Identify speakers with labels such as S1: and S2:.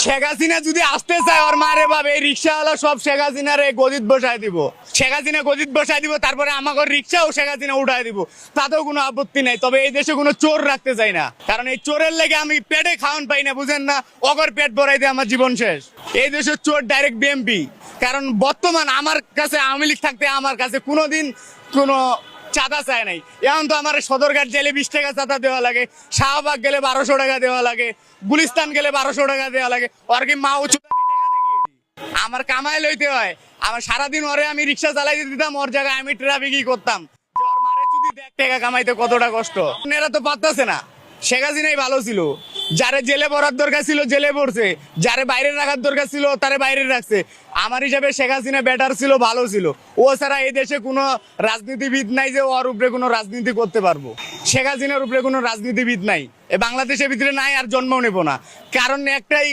S1: শেখ হাসিনা যদি আসতে চায় ওর মারে ভাবে এই রিক্সাওয়ালা সব শেখ হাসিনার গদিত বসায় দিব। শেখ হাসিনা গদিত বসায় দিব, তারপরে আমাকে রিক্সাও শেখ হাসিনা উঠায় দিব, তাতেও কোনো আপত্তি নাই। তবে এই দেশে কোনো চোর রাখতে চাই না, কারণ এই চোরের লেগে আমি পেটে খাওয়ান পাই না, বুঝেন না? অগর পেট ভরাই দিয়ে আমার জীবন শেষ। এই দেশের চোর ডাইরেক্ট বিএমপি, কারণ বর্তমান আমার কাছে আওয়ামী লীগ থাকতে আমার কাছে কোনোদিন কোনো চাঁদা চায় নাই। এখন তো আমার সদরঘাট জেলে 20 টাকা চাঁদা দেওয়া লাগে, শাহবাগ গেলে 1200 টাকা দেওয়া লাগে, গুলিস্তান গেলে 1200 টাকা দেওয়া লাগে। ওর কি মা উঁচু আমার কামাই লইতে হয়? আমার সারাদিন ওরে আমি রিক্সা চালাইতে দিতাম, ওর জায়গায় আমি ট্রাফিকই করতাম। যে ওর মারে যদি দেখ টাকা কামাইতে কতটা কষ্ট, এরা তো পারতেছে না। শেখ হাসিনাই ভালো ছিল, যারে জেলে পড়ার দরকার ছিল জেলে পড়ছে, যারে বাইরে রাখার দরকার ছিল তারে বাইরে রাখছে। আমার হিসাবে শেখ হাসিনা বেটার ছিল, ভালো ছিল। ও ছাড়া এই দেশে কোনো রাজনীতিবিদ নাই যে ওর উপরে কোনো রাজনীতি করতে পারবো। শেখ হাসিনার উপরে কোনো রাজনীতিবিদ নাই, এ বাংলাদেশের ভিতরে নাই, আর জন্মও নেব না। কারণ একটাই,